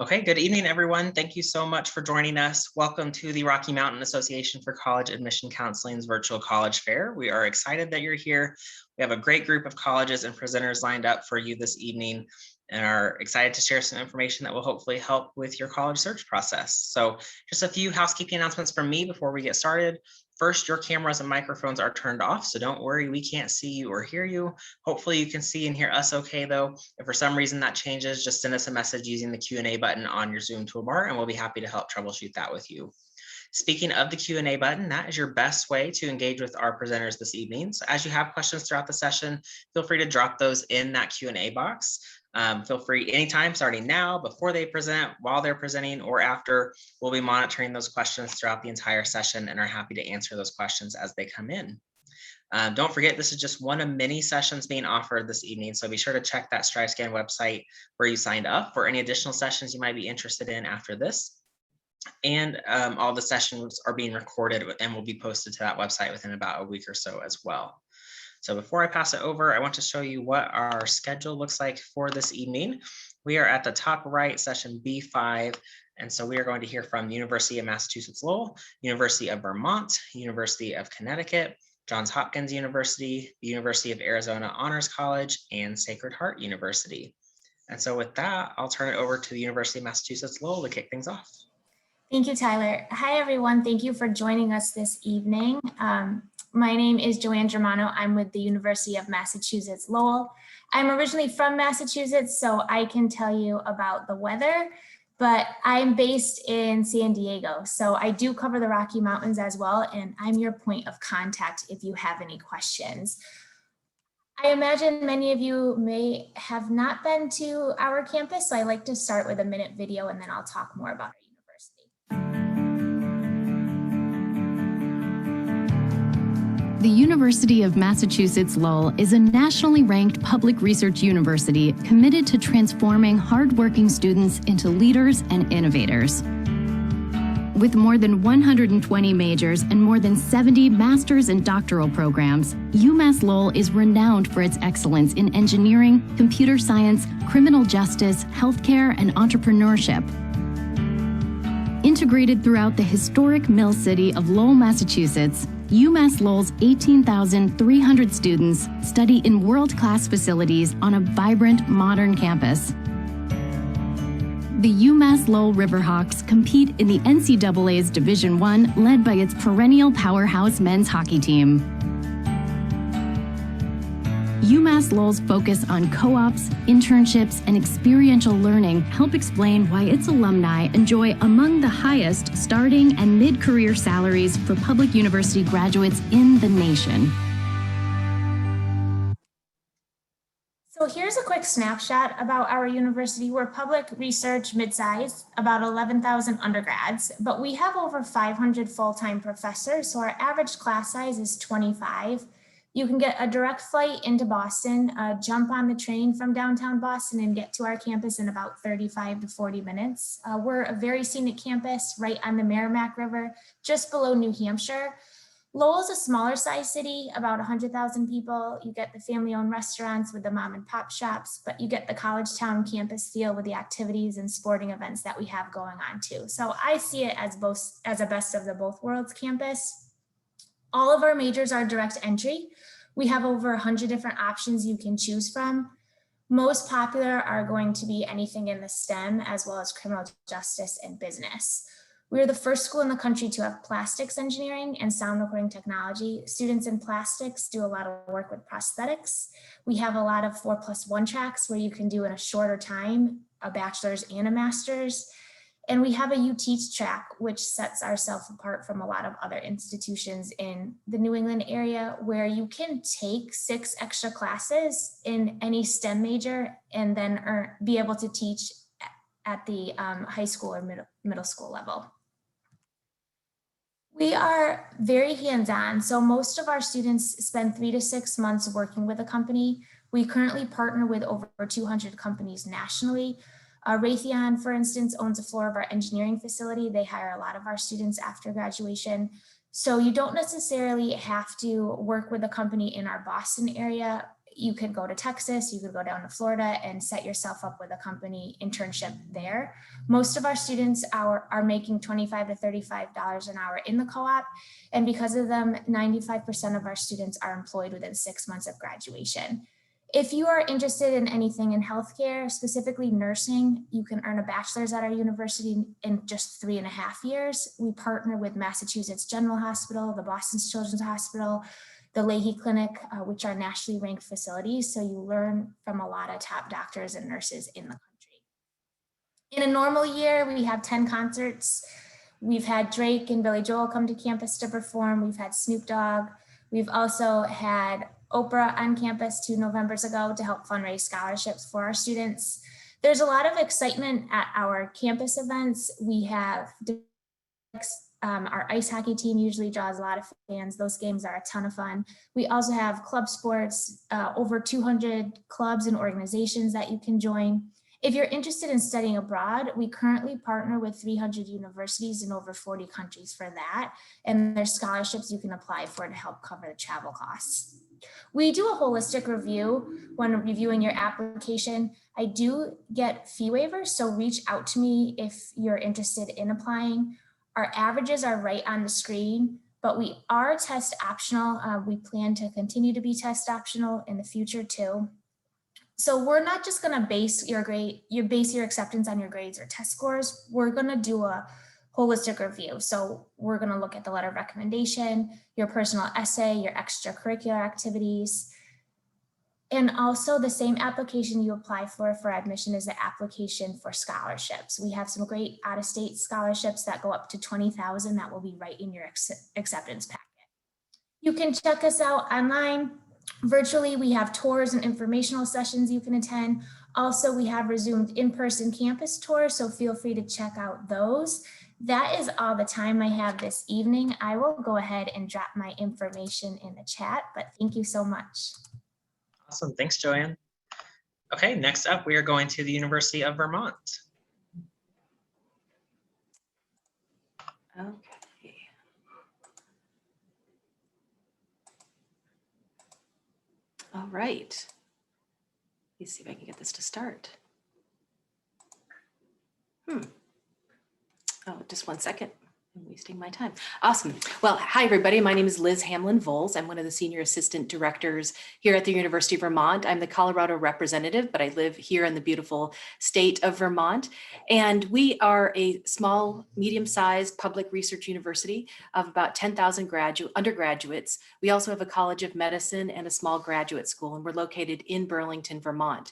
Okay, good evening, everyone. Thank you so much for joining us. Welcome to the Rocky Mountain Association for College Admission Counseling's virtual college fair. We are excited that you're here. We have a great group of colleges and presenters lined up for you this evening and are excited to share some information that will hopefully help with your college search process. So just a few housekeeping announcements from me before we get started. First, your cameras and microphones are turned off, so don't worry, we can't see you or hear you. Hopefully you can see and hear us okay though. If for some reason that changes, just send us a message using the Q&A button on your Zoom toolbar and we'll be happy to help troubleshoot that with you. Speaking of the Q&A button, that is your best way to engage with our presenters this evening. So as you have questions throughout the session, feel free to drop those in that Q&A box. Feel free anytime, starting now, before they present, while they're presenting, or after. We'll be monitoring those questions throughout the entire session and are happy to answer those questions as they come in. Don't forget, this is just one of many sessions being offered this evening, so be sure to check that StriveScan website where you signed up for any additional sessions you might be interested in after this. And all the sessions are being recorded and will be posted to that website within about a week or so as well. So before I pass it over, I want to show you what our schedule looks like for this evening. We are at the top right, session B5. And so we are going to hear from the University of Massachusetts Lowell, University of Vermont, University of Connecticut, Johns Hopkins University, the University of Arizona Honors College, and Sacred Heart University. And so with that, I'll turn it over to the University of Massachusetts Lowell to kick things off. Thank you, Tyler. Hi, everyone. Thank you for joining us this evening. My name is Joanne Germano. I'm with the University of Massachusetts Lowell. I'm originally from Massachusetts, so I can tell you about the weather, but I'm based in San Diego. So I do cover the Rocky Mountains as well, and I'm your point of contact if you have any questions. I imagine many of you may have not been to our campus, so I like to start with a minute video and then I'll talk more about our university. The University of Massachusetts Lowell is a nationally ranked public research university committed to transforming hardworking students into leaders and innovators. With more than 120 majors and more than 70 master's and doctoral programs, UMass Lowell is renowned for its excellence in engineering, computer science, criminal justice, healthcare, and entrepreneurship. Integrated throughout the historic Mill City of Lowell, Massachusetts, UMass Lowell's 18,300 students study in world-class facilities on a vibrant, modern campus. The UMass Lowell Riverhawks compete in the NCAA's Division I, led by its perennial powerhouse men's hockey team. UMass Lowell's focus on co-ops, internships, and experiential learning help explain why its alumni enjoy among the highest starting and mid-career salaries for public university graduates in the nation. So here's a quick snapshot about our university. We're public research mid-size, about 11,000 undergrads, but we have over 500 full-time professors, so our average class size is 25. You can get a direct flight into Boston, jump on the train from downtown Boston and get to our campus in about 35 to 40 minutes. We're a very scenic campus right on the Merrimack River, just below New Hampshire. Lowell is a smaller size city, about 100,000 people. You get the family-owned restaurants with the mom and pop shops, but you get the college town campus feel with the activities and sporting events that we have going on too. So I see it as a best of the both worlds campus. All of our majors are direct entry. We have over 100 different options you can choose from. Most popular are going to be anything in the STEM, as well as criminal justice and business. We are the first school in the country to have plastics engineering and sound recording technology. Students in plastics do a lot of work with prosthetics. We have a lot of 4+1 tracks where you can do in a shorter time, a bachelor's and a master's. And we have a You Teach track, which sets ourselves apart from a lot of other institutions in the New England area, where you can take 6 extra classes in any STEM major and then be able to teach at the high school or middle school level. We are very hands-on, so most of our students spend 3 to 6 months working with a company. We currently partner with over 200 companies nationally. Raytheon, for instance, owns a floor of our engineering facility. They hire a lot of our students after graduation. So you don't necessarily have to work with a company in our Boston area. you could go to Texas, you could go down to Florida and set yourself up with a company internship there. Most of our students are making $25 to $35 an hour in the co-op. And because of them, 95% of our students are employed within 6 months of graduation. If you are interested in anything in healthcare, specifically nursing, you can earn a bachelor's at our university in just 3.5 years. We partner with Massachusetts General Hospital, the Boston Children's Hospital, the Leahy Clinic, which are nationally ranked facilities. So you learn from a lot of top doctors and nurses in the country. In a normal year, we have 10 concerts. We've had Drake and Billy Joel come to campus to perform. We've had Snoop Dogg. We've also had Oprah on campus 2 Novembers ago to help fundraise scholarships for our students. There's a lot of excitement at our campus events. We have our ice hockey team usually draws a lot of fans. Those games are a ton of fun. We also have club sports, over 200 clubs and organizations that you can join. If you're interested in studying abroad, we currently partner with 300 universities in over 40 countries for that. And there's scholarships you can apply for to help cover the travel costs. We do a holistic review when reviewing your application. I do get fee waivers, so reach out to me if you're interested in applying. Our averages are right on the screen, but we are test optional. We plan to continue to be test optional in the future too. So we're not just gonna base your acceptance on your grades or test scores. We're gonna do a holistic review. So we're gonna look at the letter of recommendation, your personal essay, your extracurricular activities, and also the same application you apply for admission is the application for scholarships. We have some great out-of-state scholarships that go up to $20,000 that will be right in your acceptance packet. You can check us out online. Virtually, we have tours and informational sessions you can attend. Also, we have resumed in-person campus tours, so feel free to check out those. That is all the time I have this evening. I will go ahead and drop my information in the chat, but thank you so much. Awesome, thanks, Joanne. Okay, next up, we are going to the University of Vermont. Okay. All right. Let's see if I can get this to start. Oh, just 1 second. I'm wasting my time. Awesome. Well, hi, everybody. My name is Liz Hamlin-Voles. I'm one of the senior assistant directors here at the University of Vermont. I'm the Colorado representative, but I live here in the beautiful state of Vermont. And we are a small, medium-sized public research university of about 10,000 undergraduates. We also have a College of Medicine and a small graduate school, and we're located in Burlington, Vermont.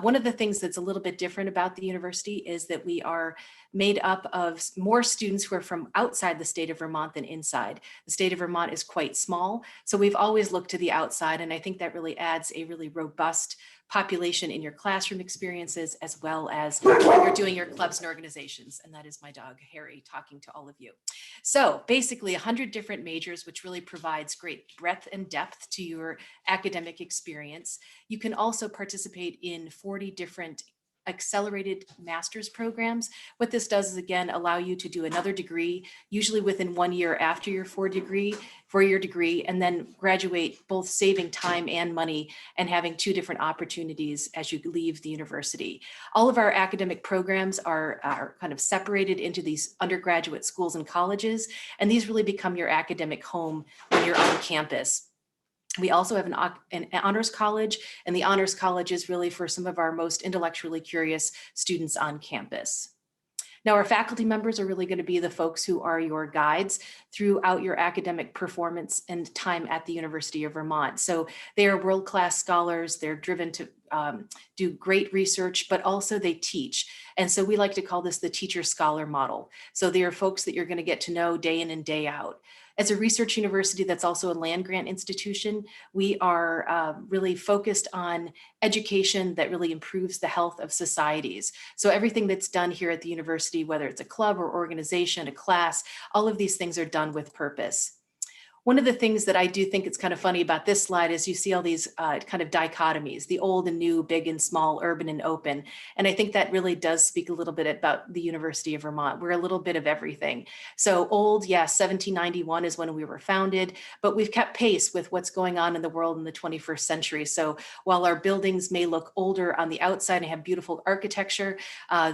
One of the things that's a little bit different about the university is that we are made up of more students who are from outside the state of Vermont than inside. The state of Vermont is quite small, so we've always looked to the outside, and I think that really adds a really robust population in your classroom experiences as well as when you're doing your clubs and organizations. And that is my dog, Harry, talking to all of you. So basically 100 different majors, which really provides great breadth and depth to your academic experience. You can also participate in 40 different accelerated master's programs. What this does is, again, allow you to do another degree, usually within 1 year after your four-year degree, and then graduate, both saving time and money and having 2 different opportunities as you leave the university. All of our academic programs are kind of separated into these undergraduate schools and colleges, and these really become your academic home when you're on campus. We also have an honors college, and the honors college is really for some of our most intellectually curious students on campus. Now, our faculty members are really going to be the folks who are your guides throughout your academic performance and time at the University of Vermont. So they are world-class scholars. They're driven to do great research, but also they teach. And so we like to call this the teacher-scholar model. So they are folks that you're going to get to know day in and day out. As a research university that's also a land-grant institution, we are really focused on education that really improves the health of societies. So everything that's done here at the university, whether it's a club or organization, a class, all of these things are done with purpose. One of the things that I do think it's kind of funny about this slide is you see all these kind of dichotomies, the old and new, big and small, urban and open. And I think that really does speak a little bit about the University of Vermont. We're a little bit of everything. So old, yes, 1791 is when we were founded, but we've kept pace with what's going on in the world in the 21st century. So while our buildings may look older on the outside and have beautiful architecture,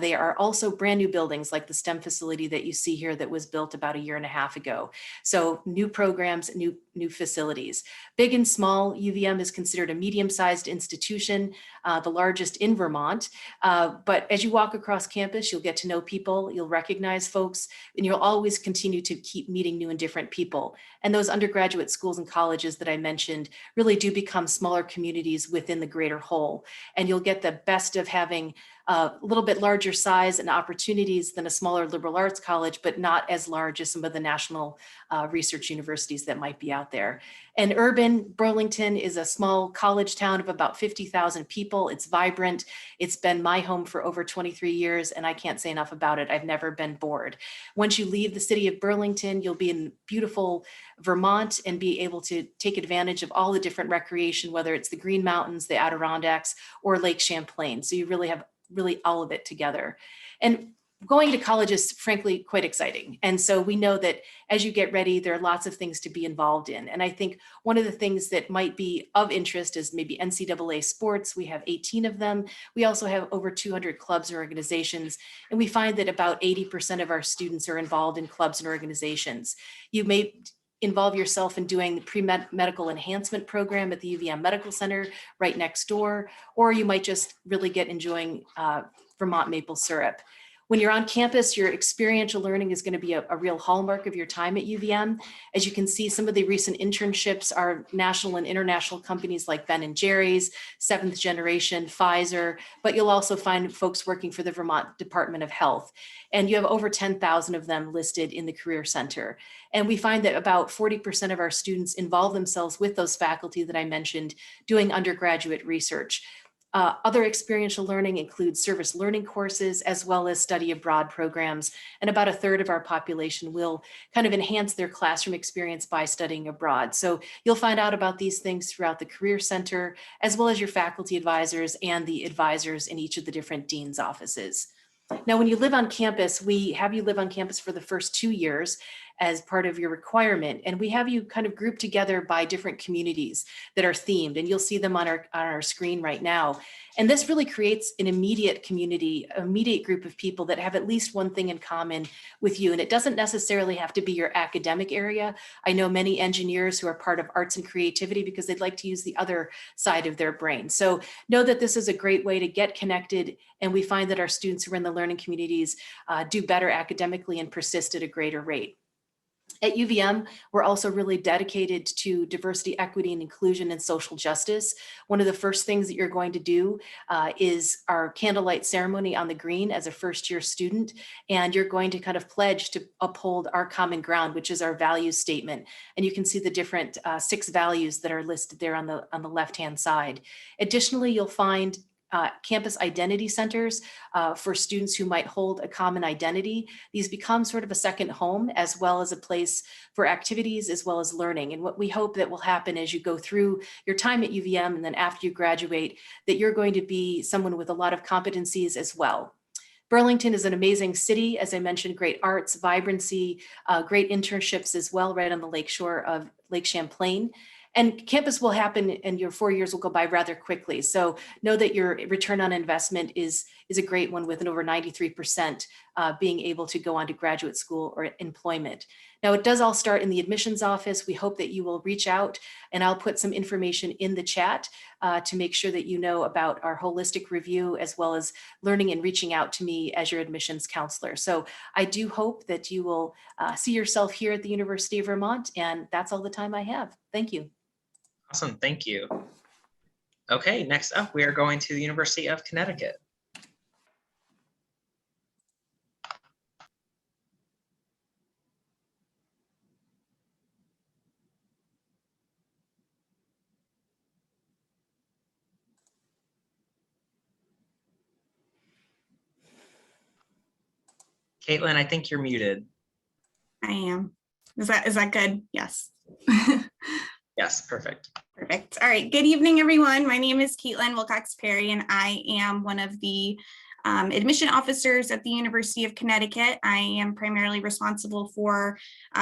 they are also brand new buildings like the STEM facility that you see here that was built about a year and a half ago. So new programs, new facilities. Big and small, UVM is considered a medium-sized institution, the largest in Vermont. But as you walk across campus, you'll get to know people, you'll recognize folks, and you'll always continue to keep meeting new and different people. And those undergraduate schools and colleges that I mentioned really do become smaller communities within the greater whole. And you'll get the best of having a little bit larger size and opportunities than a smaller liberal arts college, but not as large as some of the national research universities that might be out there. And urban Burlington is a small college town of about 50,000 people. It's vibrant. It's been my home for over 23 years, and I can't say enough about it. I've never been bored. Once you leave the city of Burlington, you'll be in beautiful Vermont and be able to take advantage of all the different recreation, whether it's the Green Mountains, the Adirondacks, or Lake Champlain. So you really have all of it together. And going to college is frankly quite exciting. And so we know that as you get ready, there are lots of things to be involved in. And I think one of the things that might be of interest is maybe NCAA sports. We have 18 of them. We also have over 200 clubs and organizations. And we find that about 80% of our students are involved in clubs and organizations. You may involve yourself in doing the pre-medical enhancement program at the UVM Medical Center right next door, or you might just really get enjoying Vermont maple syrup. When you're on campus, your experiential learning is going to be a real hallmark of your time at UVM. As you can see, some of the recent internships are national and international companies like Ben & Jerry's, Seventh Generation, Pfizer, but you'll also find folks working for the Vermont Department of Health. And you have over 10,000 of them listed in the Career Center. And we find that about 40% of our students involve themselves with those faculty that I mentioned doing undergraduate research. Other experiential learning includes service learning courses as well as study abroad programs. And about a third of our population will kind of enhance their classroom experience by studying abroad. So you'll find out about these things throughout the Career Center, as well as your faculty advisors and the advisors in each of the different dean's offices. Now, when you live on campus, we have you live on campus for the first 2 years as part of your requirement. And we have you kind of grouped together by different communities that are themed, and you'll see them on our screen right now. And this really creates an immediate community, immediate group of people that have at least one thing in common with you. And it doesn't necessarily have to be your academic area. I know many engineers who are part of arts and creativity because they'd like to use the other side of their brain. So know that this is a great way to get connected. And we find that our students who are in the learning communities do better academically and persist at a greater rate. At UVM, we're also really dedicated to diversity, equity, and inclusion and social justice. One of the first things that you're going to do is our candlelight ceremony on the green as a first-year student, and you're going to kind of pledge to uphold our common ground, which is our values statement. And you can see the different 6 values that are listed there on the left-hand side. Additionally, you'll find campus identity centers for students who might hold a common identity. These become sort of a second home, as well as a place for activities as well as learning. And what we hope that will happen as you go through your time at UVM and then after you graduate, that you're going to be someone with a lot of competencies as well. Burlington is an amazing city. As I mentioned, great arts, vibrancy, great internships as well, right on the lakeshore of Lake Champlain. And campus will happen and your 4 years will go by rather quickly. So know that your return on investment is a great one, with an over 93% being able to go on to graduate school or employment. Now, it does all start in the admissions office. We hope that you will reach out, and I'll put some information in the chat to make sure that you know about our holistic review, as well as learning and reaching out to me as your admissions counselor. So I do hope that you will see yourself here at the University of Vermont, and that's all the time I have. Thank you. Awesome, thank you. Okay, next up, we are going to the University of Connecticut. Caitlin, I think you're muted. I am. Is that good? Yes. Yes, perfect. Perfect. All right. Good evening, everyone. My name is Caitlin Wilcox-Perry, and I am one of the admission officers at the University of Connecticut. I am primarily responsible for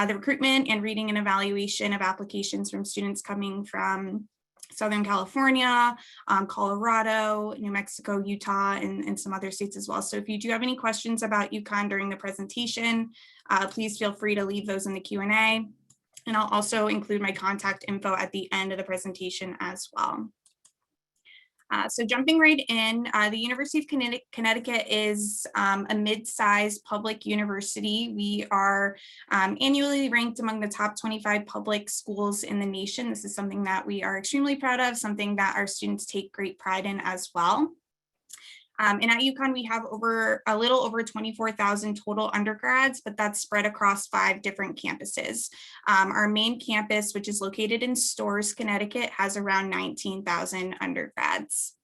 the recruitment and reading and evaluation of applications from students coming from Southern California, Colorado, New Mexico, Utah, and some other states as well. So if you do have any questions about UConn during the presentation, please feel free to leave those in the Q&A. And I'll also include my contact info at the end of the presentation as well. So jumping right in, the University of Connecticut is a mid-sized public university. We are annually ranked among the top 25 public schools in the nation. This is something that we are extremely proud of, something that our students take great pride in as well. And at UConn, we have a little over 24,000 total undergrads, but that's spread across 5 different campuses. Our main campus, which is located in Storrs, Connecticut, has around 19,000 undergrads.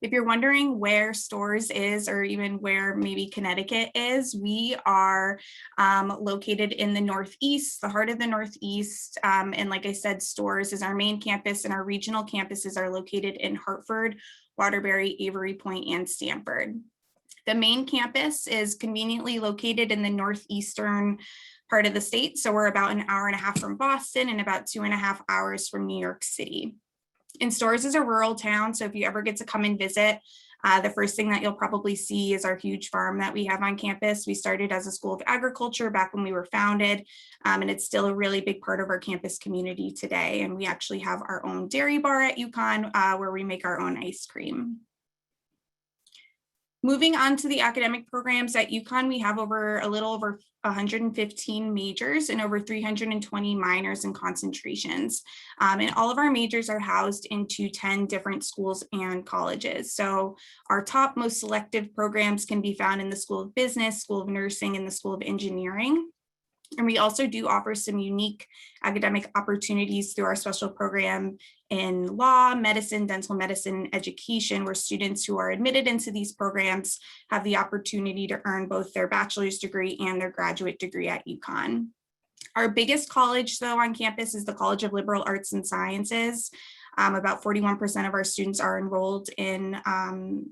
If you're wondering where Storrs is, or even where maybe Connecticut is, we are located in the Northeast, the heart of the Northeast. And like I said, Storrs is our main campus, and our regional campuses are located in Hartford, Waterbury, Avery Point, and Stamford. The main campus is conveniently located in the northeastern part of the state. So we're about an hour and a half from Boston and about 2.5 hours from New York City. And Storrs is a rural town. So if you ever get to come and visit, the first thing that you'll probably see is our huge farm that we have on campus. We started as a school of agriculture back when we were founded, and it's still a really big part of our campus community today. And we actually have our own dairy bar at UConn where we make our own ice cream. Moving on to the academic programs at UConn, we have a little over 115 majors and over 320 minors and concentrations. And all of our majors are housed into 10 different schools and colleges. So our top most selective programs can be found in the School of Business, School of Nursing, and the School of Engineering. And we also do offer some unique academic opportunities through our special program in law, medicine, dental medicine, education, where students who are admitted into these programs have the opportunity to earn both their bachelor's degree and their graduate degree at UConn. Our biggest college, though, on campus is the College of Liberal Arts and Sciences. About 41% of our students are enrolled in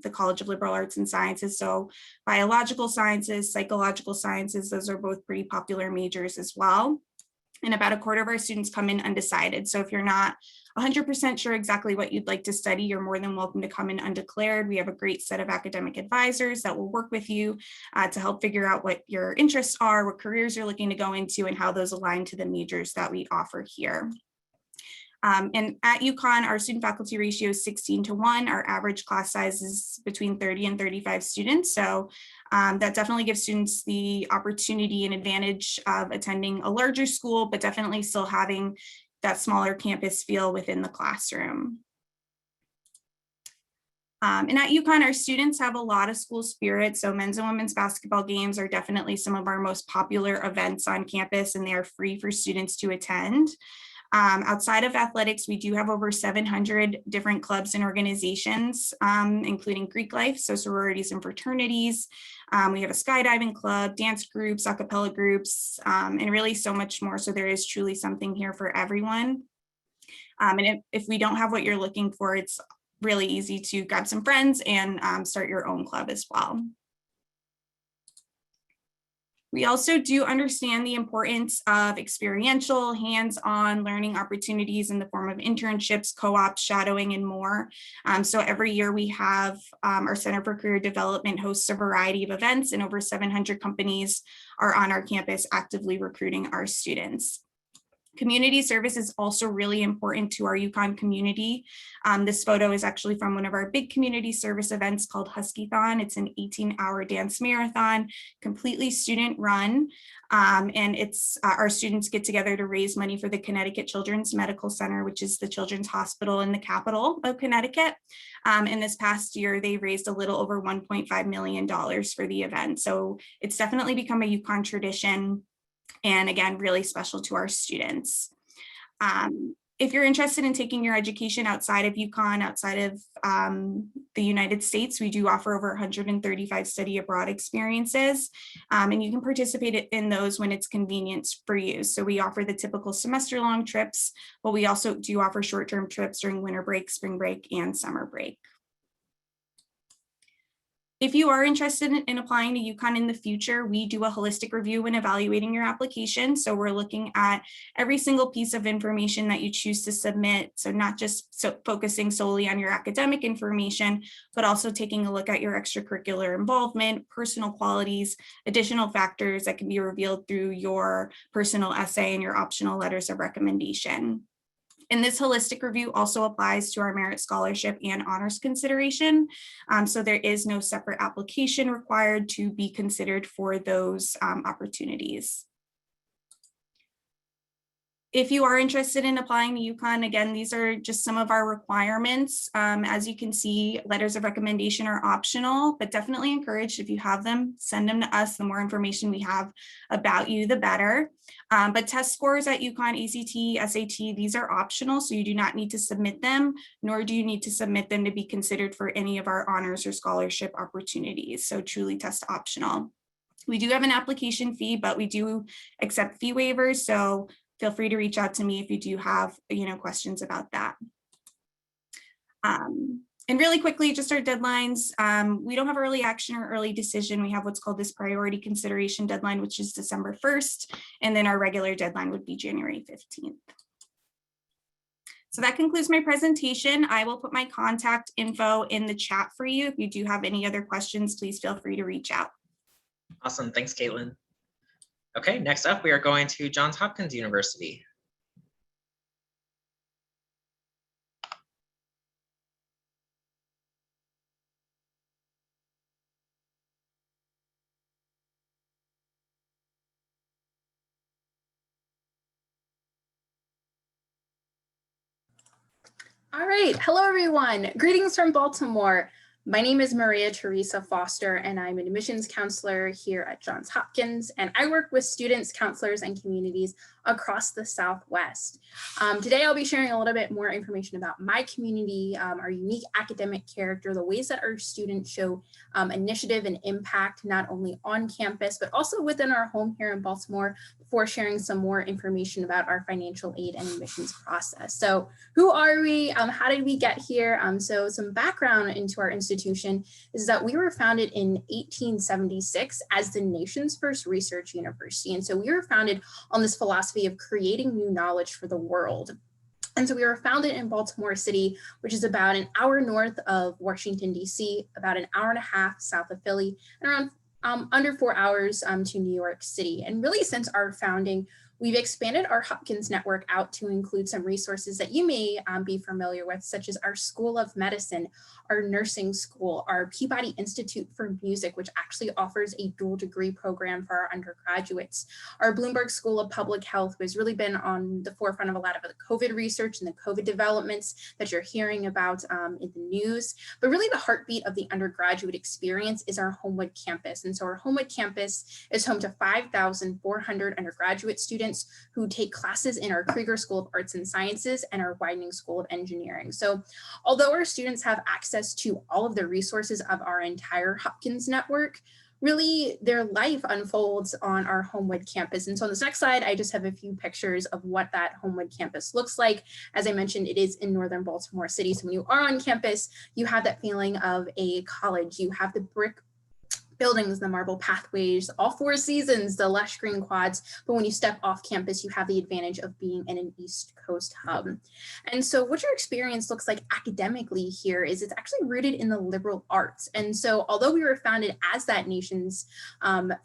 the College of Liberal Arts and Sciences. So biological sciences, psychological sciences, those are both pretty popular majors as well. And about a quarter of our students come in undecided. So if you're not 100% sure exactly what you'd like to study, you're more than welcome to come in undeclared. We have a great set of academic advisors that will work with you to help figure out what your interests are, what careers you're looking to go into, and how those align to the majors that we offer here. And at UConn, our student faculty ratio is 16:1. Our average class size is between 30 and 35 students. So that definitely gives students the opportunity and advantage of attending a larger school, but definitely still having that smaller campus feel within the classroom. And at UConn, our students have a lot of school spirit. So men's and women's basketball games are definitely some of our most popular events on campus, and they are free for students to attend. Outside of athletics, we do have over 700 different clubs and organizations, including Greek life, so sororities and fraternities. We have a skydiving club, dance groups, a cappella groups, and really so much more. So there is truly something here for everyone. And if we don't have what you're looking for, it's really easy to grab some friends and start your own club as well. We also do understand the importance of experiential, hands-on learning opportunities in the form of internships, co-ops, shadowing, and more. So every year we have our Center for Career Development hosts a variety of events, and over 700 companies are on our campus actively recruiting our students. Community service is also really important to our UConn community. This photo is actually from one of our big community service events called Huskython. It's an 18-hour dance marathon, completely student run. And it's our students get together to raise money for the Connecticut Children's Medical Center, which is the children's hospital in the capital of Connecticut. And this past year, they raised a little over $1.5 million for the event. So it's definitely become a UConn tradition. And again, really special to our students. If you're interested in taking your education outside of UConn, outside of the United States, we do offer over 135 study abroad experiences, and you can participate in those when it's convenient for you. So we offer the typical semester-long trips, but we also do offer short-term trips during winter break, spring break, and summer break. If you are interested in applying to UConn in the future, we do a holistic review when evaluating your application. So we're looking at every single piece of information that you choose to submit. So not just focusing solely on your academic information, but also taking a look at your extracurricular involvement, personal qualities, additional factors that can be revealed through your personal essay and your optional letters of recommendation. And this holistic review also applies to our merit scholarship and honors consideration. So there is no separate application required to be considered for those opportunities. If you are interested in applying to UConn, again, these are just some of our requirements. As you can see, letters of recommendation are optional, but definitely encouraged if you have them, send them to us. The more information we have about you, the better. But test scores at UConn, ACT, SAT, these are optional, so you do not need to submit them, nor do you need to submit them to be considered for any of our honors or scholarship opportunities. So truly test optional. We do have an application fee, but we do accept fee waivers. So feel free to reach out to me if you do have, questions about that. And really quickly, just our deadlines. We don't have early action or early decision. We have what's called this priority consideration deadline, which is December 1st. And then our regular deadline would be January 15th. So that concludes my presentation. I will put my contact info in the chat for you. If you do have any other questions, please feel free to reach out. Awesome. Thanks, Caitlin. Okay, next up, we are going to Johns Hopkins University. All right, hello everyone. Greetings from Baltimore. My name is Maria Teresa Foster, and I'm an admissions counselor here at Johns Hopkins, and I work with students, counselors, and communities across the Southwest. Today, I'll be sharing a little bit more information about my community, our unique academic character, the ways that our students show initiative and impact, not only on campus, but also within our home here in Baltimore, before sharing some more information about our financial aid and admissions process. So who are we? How did we get here? So some background into our institution is that we were founded in 1876 as the nation's first research university. And so we were founded on this philosophy of creating new knowledge for the world. And so we were founded in Baltimore City, which is about an hour north of Washington, D.C., about an hour and a half south of Philly, and around under 4 hours to New York City. And really, since our founding, we've expanded our Hopkins network out to include some resources that you may be familiar with, such as our School of Medicine, our nursing school, our Peabody Institute for Music, which actually offers a dual degree program for our undergraduates, our Bloomberg School of Public Health, who has really been on the forefront of a lot of the COVID research and the COVID developments that you're hearing about in the news. But really the heartbeat of the undergraduate experience is our Homewood Campus. And so our Homewood Campus is home to 5,400 undergraduate students who take classes in our Krieger School of Arts and Sciences and our Widening School of Engineering. So although our students have access to all of the resources of our entire Hopkins network, really their life unfolds on our Homewood campus. And so on this next slide, I just have a few pictures of what that Homewood campus looks like. As I mentioned, it is in northern Baltimore City. So when you are on campus, you have that feeling of a college. You have the brick buildings, the marble pathways, all four seasons, the lush green quads. But when you step off campus, you have the advantage of being in an East Coast hub. And so what your experience looks like academically here is it's actually rooted in the liberal arts. And so although we were founded as that nation's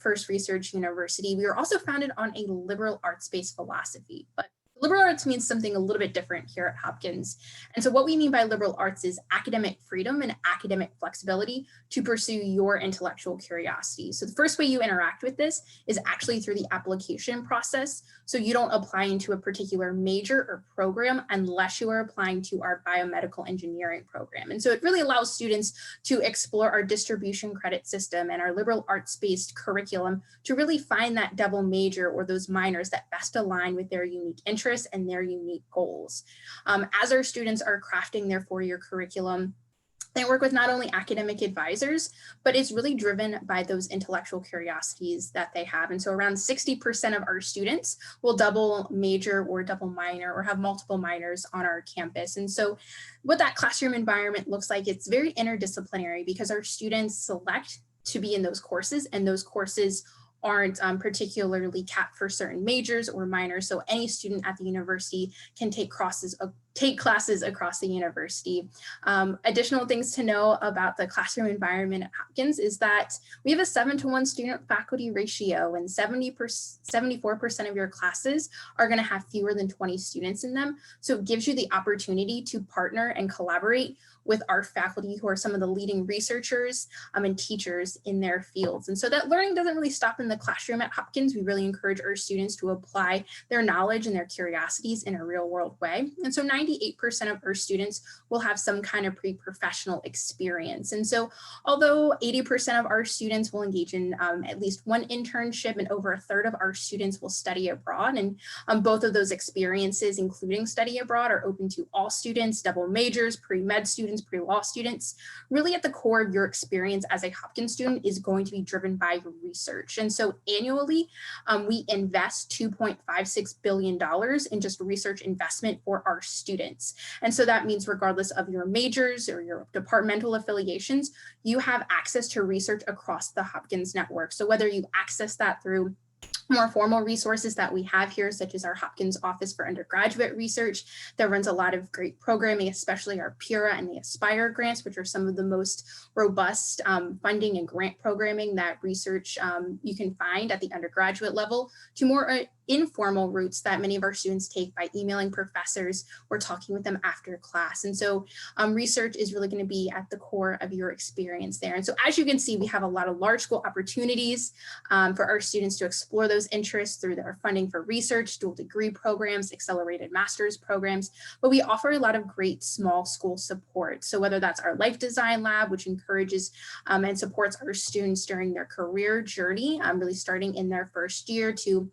first research university, we were also founded on a liberal arts-based philosophy. But liberal arts means something a little bit different here at Hopkins. And so what we mean by liberal arts is academic freedom and academic flexibility to pursue your intellectual curiosity. So the first way you interact with this is actually through the application process. So you don't apply into a particular major or program unless you are applying to our biomedical engineering program. And so it really allows students to explore our distribution credit system and our liberal arts-based curriculum to really find that double major or those minors that best align with their unique interests interests and their unique goals. As our students are crafting their four-year curriculum, they work with not only academic advisors, but it's really driven by those intellectual curiosities that they have. And so around 60% of our students will double major or double minor or have multiple minors on our campus. And so what that classroom environment looks like, it's very interdisciplinary because our students select to be in those courses, and those courses aren't particularly capped for certain majors or minors. So any student at the university can take classes across the university. Additional things to know about the classroom environment at Hopkins is that we have a 7-to-1 student faculty ratio, and 74% of your classes are going to have fewer than 20 students in them. So it gives you the opportunity to partner and collaborate with our faculty, who are some of the leading researchers and teachers in their fields. And so that learning doesn't really stop in the classroom at Hopkins. We really encourage our students to apply their knowledge and their curiosities in a real world way. And so 98% of our students will have some kind of pre-professional experience. And so although 80% of our students will engage in at least one internship, and over a third of our students will study abroad, and both of those experiences, including study abroad, are open to all students, double majors, pre-med students, pre-law students. Really at the core of your experience as a Hopkins student is going to be driven by research. And so annually, we invest $2.56 billion in just research investment for our students. And so that means regardless of your majors or your departmental affiliations, you have access to research across the Hopkins network. So whether you access that through more formal resources that we have here, such as our Hopkins Office for Undergraduate Research that runs a lot of great programming, especially our PURA and the Aspire grants, which are some of the most robust funding and grant programming that research you can find at the undergraduate level, to more informal routes that many of our students take by emailing professors or talking with them after class. And so research is really going to be at the core of your experience there. And so as you can see, we have a lot of large school opportunities for our students to explore those interests through their funding for research, dual degree programs, accelerated master's programs, but we offer a lot of great small school support. So whether that's our Life Design Lab, which encourages and supports our students during their career journey, really starting in their first year, to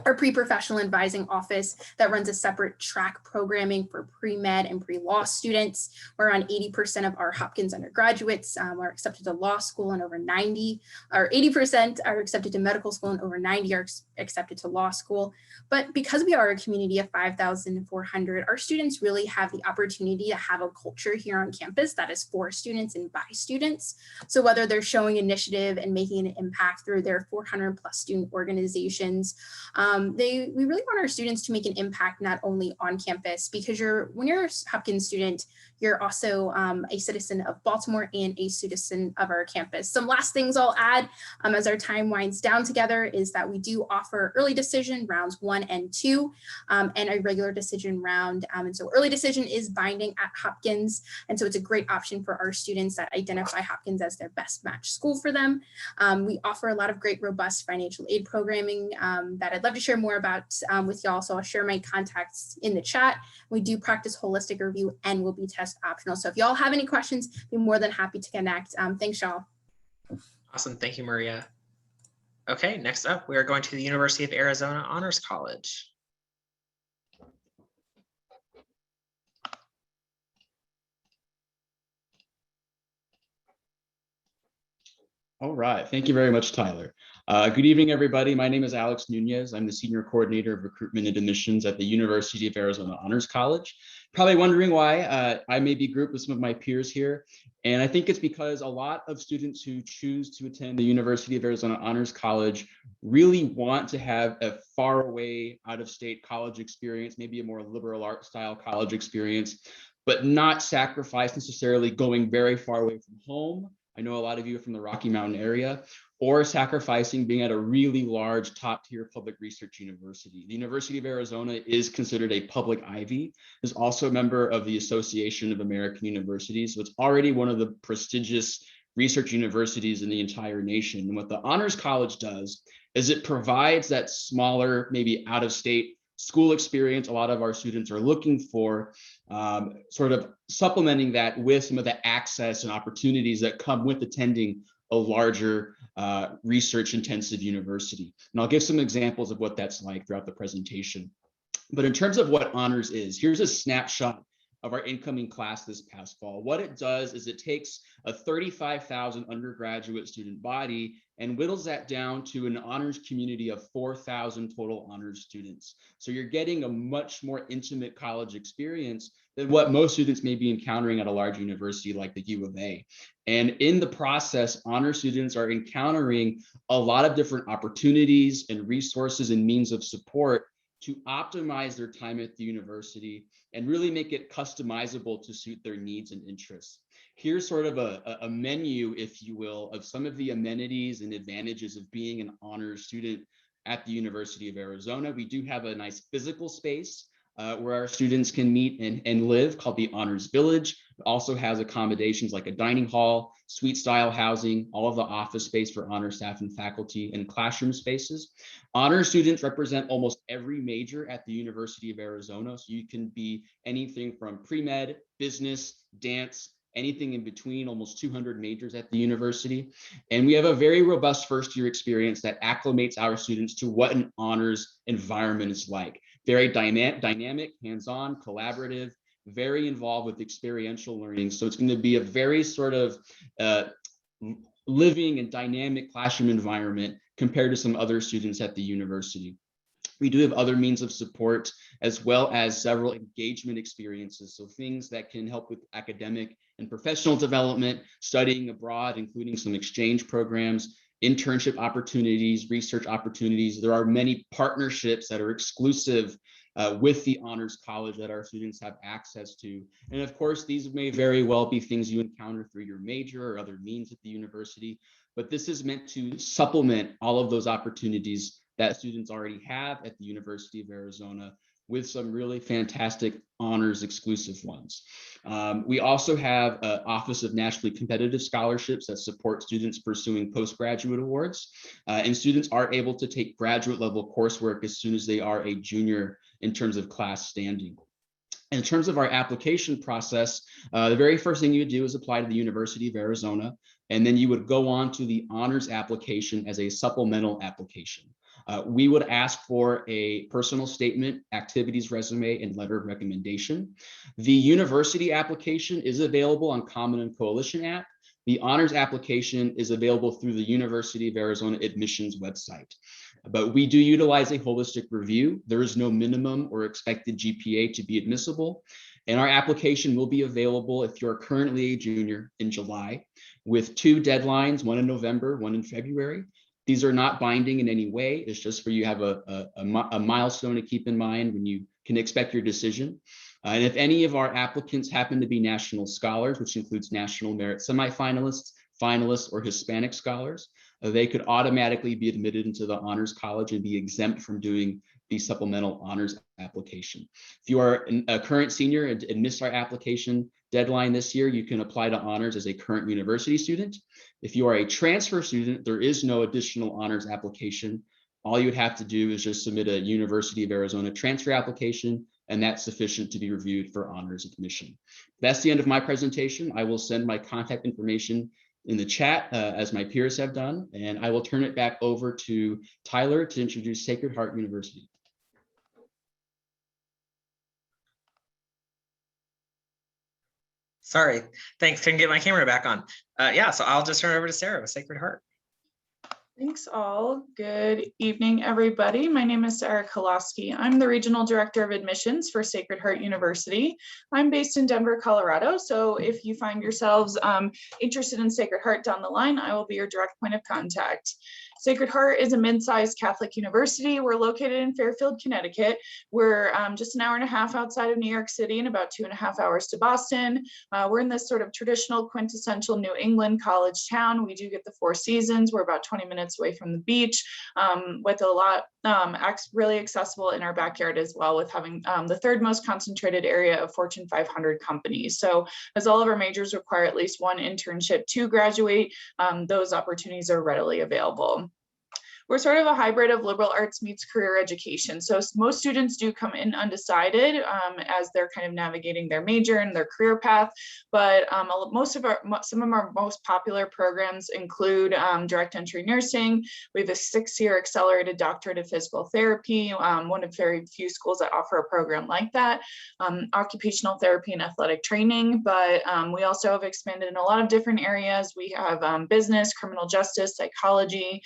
our pre-professional advising office that runs a separate track programming for pre-med and pre-law students, where around 80% of our Hopkins undergraduates are accepted to law school, and over 80% are accepted to medical school, and over 90 are accepted to law school. But because we are a community of 5,400, our students really have the opportunity to have a culture here on campus that is for students and by students. So whether they're showing initiative and making an impact through their 400+ student organizations, we really want our students to make an impact not only on campus, because when you're a Hopkins student, you're also a citizen of Baltimore and a citizen of our campus. Some last things I'll add as our time winds down together is that we do offer early decision rounds 1 and 2 and a regular decision round. And so early decision is binding at Hopkins. And so it's a great option for our students that identify Hopkins as their best match school for them. We offer a lot of great robust financial aid programming that I'd love to share more about with y'all. So I'll share my contacts in the chat. We do practice holistic review and will be test optional. So if y'all have any questions, be more than happy to connect. Thanks, y'all. Awesome. Thank you, Maria. Okay, next up, we are going to the University of Arizona Honors College. All right, thank you very much, Tyler. Good evening, everybody. My name is Alex Nunez. I'm the Senior Coordinator of Recruitment and Admissions at the University of Arizona Honors College. Probably wondering why I may be grouped with some of my peers here. And I think it's because a lot of students who choose to attend the University of Arizona Honors College really want to have a far away, out of state college experience, maybe a more liberal arts style college experience, but not sacrifice necessarily going very far away from home. I know a lot of you are from the Rocky Mountain area, or sacrificing being at a really large top-tier public research university. The University of Arizona is considered a public Ivy, is also a member of the Association of American Universities, so it's already one of the prestigious research universities in the entire nation. And what the Honors College does is it provides that smaller, maybe out-of-state school experience a lot of our students are looking for, sort of supplementing that with some of the access and opportunities that come with attending a larger research intensive university. And I'll give some examples of what that's like throughout the presentation. But in terms of what honors is, here's a snapshot of our incoming class this past fall. What it does is it takes a 35,000 undergraduate student body and whittles that down to an honors community of 4,000 total honors students. So you're getting a much more intimate college experience than what most students may be encountering at a large university like the U of A. And in the process, honor students are encountering a lot of different opportunities and resources and means of support to optimize their time at the university and really make it customizable to suit their needs and interests. Here's sort of a menu, if you will, of some of the amenities and advantages of being an honors student at the University of Arizona. We do have a nice physical space where our students can meet and live, called the Honors Village. It also has accommodations like a dining hall, suite style housing, all of the office space for honor staff and faculty, and classroom spaces. Honor students represent almost every major at the University of Arizona. So you can be anything from pre-med, business, dance, anything in between, almost 200 majors at the university. And we have a very robust first year experience that acclimates our students to what an honors environment is like. Very dynamic, hands-on, collaborative, very involved with experiential learning. So it's going to be a very sort of living and dynamic classroom environment compared to some other students at the university. We do have other means of support, as well as several engagement experiences. So things that can help with academic and professional development, studying abroad, including some exchange programs, internship opportunities, research opportunities. There are many partnerships that are exclusive with the Honors College that our students have access to. And of course, these may very well be things you encounter through your major or other means at the university, but this is meant to supplement all of those opportunities that students already have at the University of Arizona, with some really fantastic honors exclusive ones. We also have an Office of Nationally Competitive Scholarships that support students pursuing postgraduate awards. And students are able to take graduate level coursework as soon as they are a junior in terms of class standing. In terms of our application process, the very first thing you would do is apply to the University of Arizona, and then you would go on to the honors application as a supplemental application. We would ask for a personal statement, activities resume, and letter of recommendation. The university application is available on Common and Coalition app. The honors application is available through the University of Arizona admissions website. But we do utilize a holistic review. There is no minimum or expected GPA to be admissible. And our application will be available if you're currently a junior in July, with 2 deadlines, one in November, one in February. These are not binding in any way. It's just for you have a milestone to keep in mind when you can expect your decision. And if any of our applicants happen to be national scholars, which includes national merit semifinalists, finalists, or Hispanic scholars, they could automatically be admitted into the Honors College and be exempt from doing the supplemental honors application. If you are a current senior and missed our application deadline this year, you can apply to honors as a current university student. If you are a transfer student, there is no additional honors application. All you would have to do is just submit a University of Arizona transfer application, and that's sufficient to be reviewed for honors admission. That's the end of my presentation. I will send my contact information in the chat as my peers have done, and I will turn it back over to Tyler to introduce Sacred Heart University. Sorry, thanks, couldn't get my camera back on. Yeah, so I'll just turn it over to Sarah with Sacred Heart. Thanks all. Good evening, everybody. My name is Sarah Koloski. I'm the Regional Director of Admissions for Sacred Heart University. I'm based in Denver, Colorado. So if you find yourselves interested in Sacred Heart down the line, I will be your direct point of contact. Sacred Heart is a mid-sized Catholic university. We're located in Fairfield, Connecticut. We're just an hour and a half outside of New York City and about 2.5 hours to Boston. We're in this sort of traditional quintessential New England college town. We do get the 4 seasons. We're about 20 minutes away from the beach, with a lot really accessible in our backyard as well, with having the 3rd most concentrated area of Fortune 500 companies. So as all of our majors require at least 1 internship to graduate, those opportunities are readily available. we're sort of a hybrid of liberal arts meets career education. So most students do come in undecided as they're kind of navigating their major and their career path, but some of our most popular programs include direct entry nursing. We have a 6-year accelerated doctorate of physical therapy, one of very few schools that offer a program like that, occupational therapy and athletic training, but we also have expanded in a lot of different areas. We have business, criminal justice, psychology,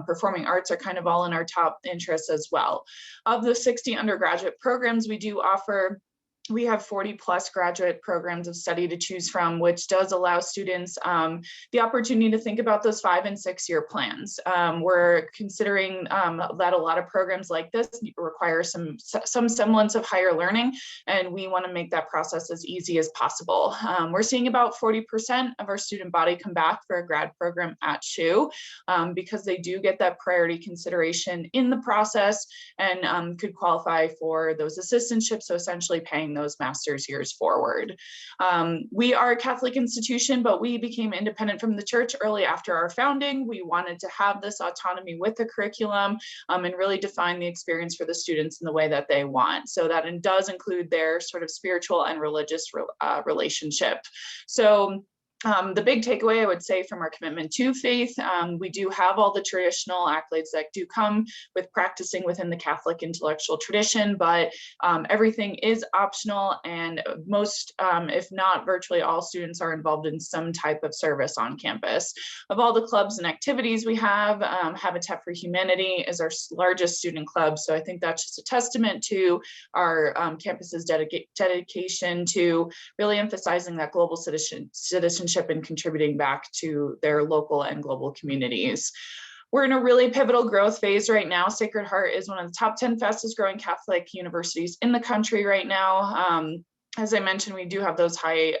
performing arts are kind of all in our top interests as well. Of the 60 undergraduate programs we do offer, we have 40 plus graduate programs of study to choose from, which does allow students the opportunity to think about those 5- and 6-year plans. We're considering that a lot of programs like this require some semblance of higher learning, and we want to make that process as easy as possible. We're seeing about 40% of our student body come back for a grad program at SHU because they do get that priority consideration in the process and could qualify for those assistantships, so essentially paying those master's years forward. We are a Catholic institution, but we became independent from the church early after our founding. We wanted to have this autonomy with the curriculum and really define the experience for the students in the way that they want. So that does include their sort of spiritual and religious relationship. So the big takeaway I would say from our commitment to faith, we do have all the traditional accolades that do come with practicing within the Catholic intellectual tradition, but everything is optional, and most, if not virtually all students are involved in some type of service on campus. Of all the clubs and activities we have, Habitat for Humanity is our largest student club. So I think that's just a testament to our campus's dedication to really emphasizing that global citizenship and contributing back to their local and global communities. We're in a really pivotal growth phase right now. Sacred Heart is one of the top 10 fastest growing Catholic universities in the country right now. As I mentioned, we do have those high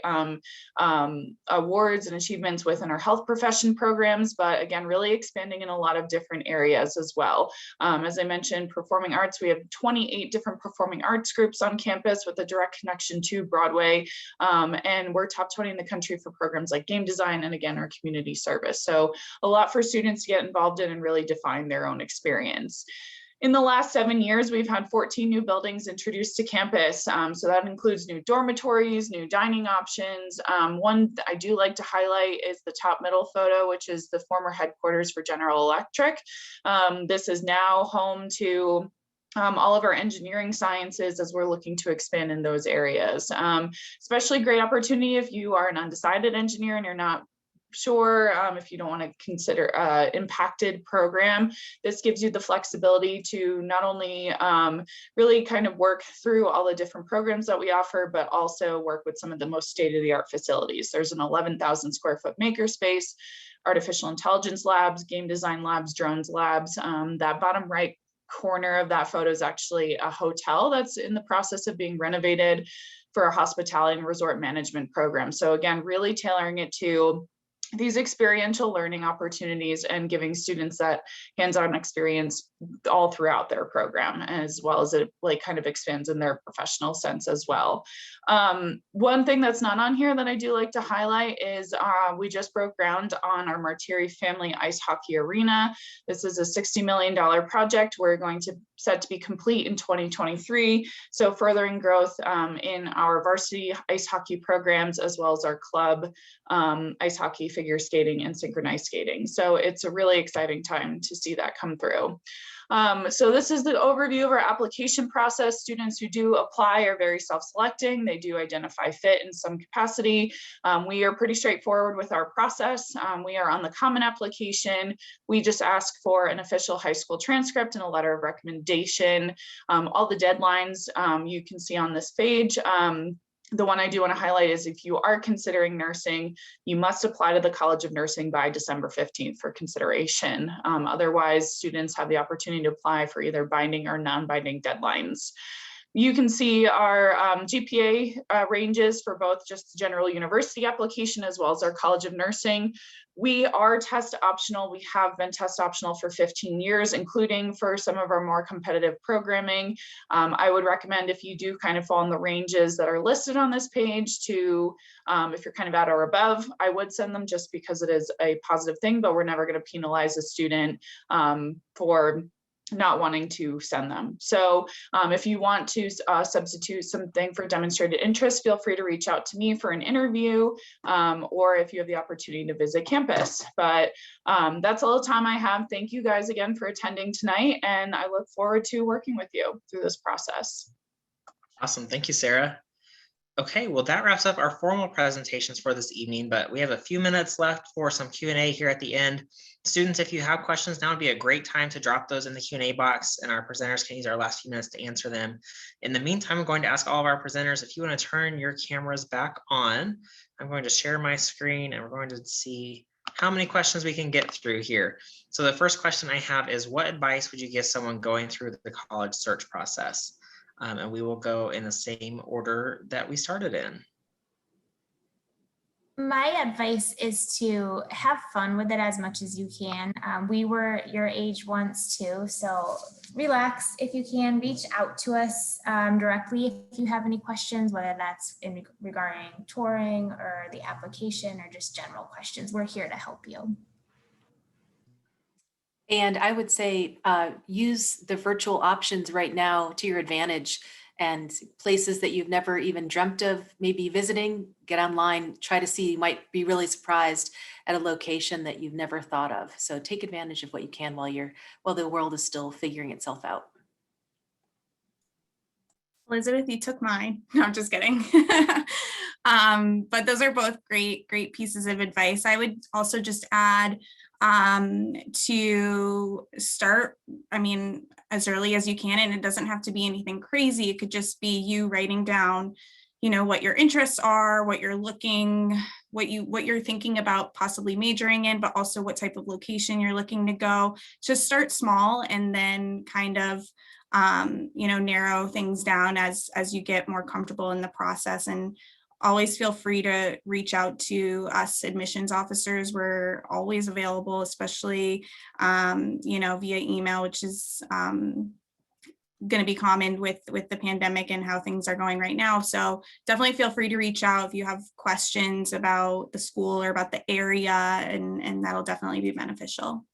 awards and achievements within our health profession programs, but again, really expanding in a lot of different areas as well. As I mentioned, performing arts, we have 28 different performing arts groups on campus with a direct connection to Broadway. And we're top 20 in the country for programs like game design and again, our community service. So a lot for students to get involved in and really define their own experience. In the last 7 years, we've had 14 new buildings introduced to campus. So that includes new dormitories, new dining options. One I do like to highlight is the top middle photo, which is the former headquarters for General Electric. This is now home to all of our engineering sciences as we're looking to expand in those areas. Especially great opportunity if you are an undecided engineer and you're not sure if you don't want to consider impacted program. This gives you the flexibility to not only really kind of work through all the different programs that we offer, but also work with some of the most state-of-the-art facilities. There's an 11,000 square foot makerspace, artificial intelligence labs, game design labs, drones labs. That bottom right corner of that photo is actually a hotel that's in the process of being renovated for a hospitality and resort management program. So again, really tailoring it to these experiential learning opportunities and giving students that hands-on experience all throughout their program, as well as it like kind of expands in their professional sense as well. One thing that's not on here that I do like to highlight is we just broke ground on our Martiri Family Ice Hockey Arena. This is a $60 million project. We're going to set to be complete in 2023. So furthering growth in our varsity ice hockey programs, as well as our club ice hockey, figure skating, and synchronized skating. So it's a really exciting time to see that come through. So this is the overview of our application process. Students who do apply are very self-selecting. They do identify fit in some capacity. We are pretty straightforward with our process. We are on the common application. We just ask for an official high school transcript and a letter of recommendation. All the deadlines you can see on this page. The one I do want to highlight is if you are considering nursing, you must apply to the College of Nursing by December 15th for consideration. Otherwise, students have the opportunity to apply for either binding or non-binding deadlines. You can see our GPA ranges for both just general university application as well as our College of Nursing. We are test optional. We have been test optional for 15 years, including for some of our more competitive programming. I would recommend, if you do kind of fall in the ranges that are listed on this page, to, if you're kind of at or above, I would send them, just because it is a positive thing, but we're never going to penalize a student for not wanting to send them. So if you want to substitute something for demonstrated interest, feel free to reach out to me for an interview, or if you have the opportunity to visit campus. But that's all the time I have. Thank you guys again for attending tonight, and I look forward to working with you through this process. Awesome. Thank you, Sarah. Okay, well, that wraps up our formal presentations for this evening, but we have a few minutes left for some Q&A here at the end. Students, if you have questions, now would be a great time to drop those in the Q&A box, and our presenters can use our last few minutes to answer them. In the meantime, I'm going to ask all of our presenters, if you want to turn your cameras back on. I'm going to share my screen, and we're going to see how many questions we can get through here. So the first question I have is, what advice would you give someone going through the college search process? And we will go in the same order that we started in. My advice is to have fun with it as much as you can. We were your age once too, so relax if you can. Reach out to us directly if you have any questions, whether that's regarding touring or the application or just general questions. We're here to help you. And I would say use the virtual options right now to your advantage, and places that you've never even dreamt of maybe visiting, get online, try to see, you might be really surprised at a location that you've never thought of. So take advantage of what you can while the world is still figuring itself out. Elizabeth, you took mine. No, I'm just kidding. But those are both great pieces of advice. I would also just add to start, as early as you can, and it doesn't have to be anything crazy. It could just be you writing down, what your interests are, what you're thinking about possibly majoring in, but also what type of location you're looking to go. Just start small and then kind of narrow things down as you get more comfortable in the process. And always feel free to reach out to us admissions officers. We're always available, especially via email, which is going to be common with the pandemic and how things are going right now. So definitely feel free to reach out if you have questions about the school or about the area, and that'll definitely be beneficial.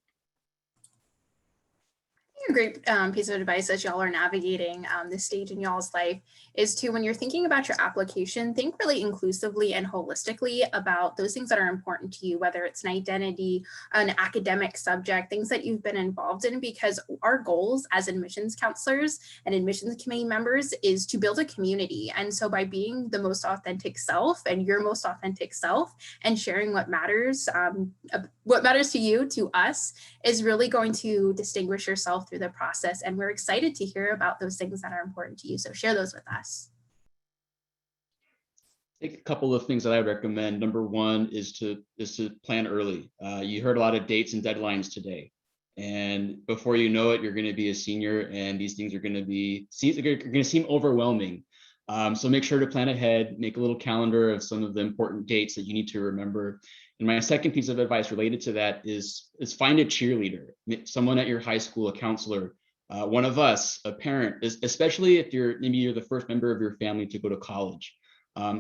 A great piece of advice as y'all are navigating this stage in y'all's life is to, when you're thinking about your application, think really inclusively and holistically about those things that are important to you, whether it's an identity, an academic subject, things that you've been involved in, because our goals as admissions counselors and admissions committee members is to build a community. And so by being the most authentic self and your most authentic self and sharing what matters to you, to us, is really going to distinguish yourself through the process. And we're excited to hear about those things that are important to you. So share those with us. I think a couple of things that I would recommend. Number one is to plan early. You heard a lot of dates and deadlines today. And before you know it, you're going to be a senior, and these things are going to seem overwhelming. So make sure to plan ahead, make a little calendar of some of the important dates that you need to remember. And my second piece of advice related to that is find a cheerleader, someone at your high school, a counselor, one of us, a parent, especially if maybe you're the first member of your family to go to college.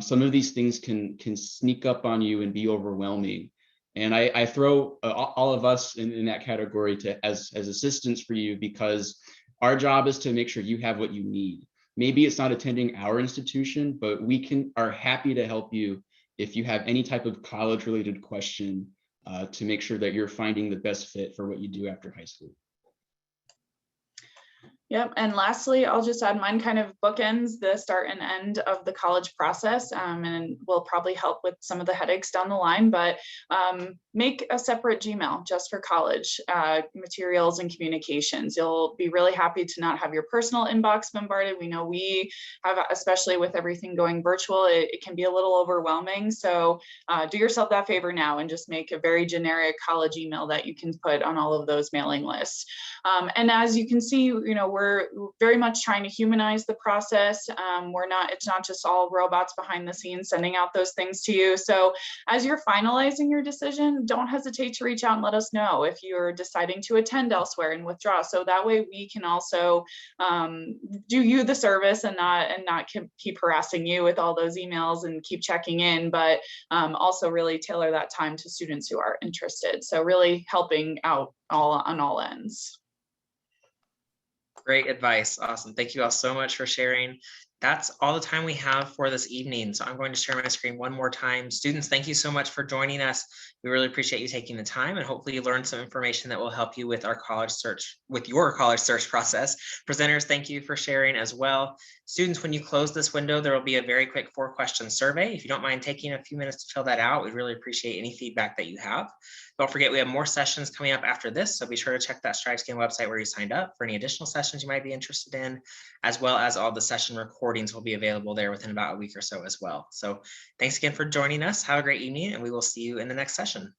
Some of these things can sneak up on you and be overwhelming. And I throw all of us in that category as assistants for you, because our job is to make sure you have what you need. Maybe it's not attending our institution, but we are happy to help you if you have any type of college related question to make sure that you're finding the best fit for what you do after high school. Yep. And lastly, I'll just add, mine kind of bookends the start and end of the college process, and will probably help with some of the headaches down the line, but make a separate Gmail just for college materials and communications. You'll be really happy to not have your personal inbox bombarded. We know we have, especially with everything going virtual, it can be a little overwhelming. So do yourself that favor now and just make a very generic college email that you can put on all of those mailing lists. And as you can see, we're very much trying to humanize the process. It's not just all robots behind the scenes sending out those things to you. So as you're finalizing your decision, don't hesitate to reach out and let us know if you're deciding to attend elsewhere and withdraw. So that way we can also do you the service and not keep harassing you with all those emails and keep checking in, but also really tailor that time to students who are interested. So really helping out on all ends. Great advice. Awesome. Thank you all so much for sharing. That's all the time we have for this evening. So I'm going to share my screen one more time. Students, thank you so much for joining us. We really appreciate you taking the time, and hopefully you learned some information that will help you with our college search, with your college search process. Presenters, thank you for sharing as well. Students, when you close this window, there will be a very quick 4-question survey. If you don't mind taking a few minutes to fill that out, we'd really appreciate any feedback that you have. Don't forget, we have more sessions coming up after this, so be sure to check that StrideScan website where you signed up for any additional sessions you might be interested in, as well as all the session recordings will be available there within about a week or so as well. So thanks again for joining us. Have a great evening, and we will see you in the next session.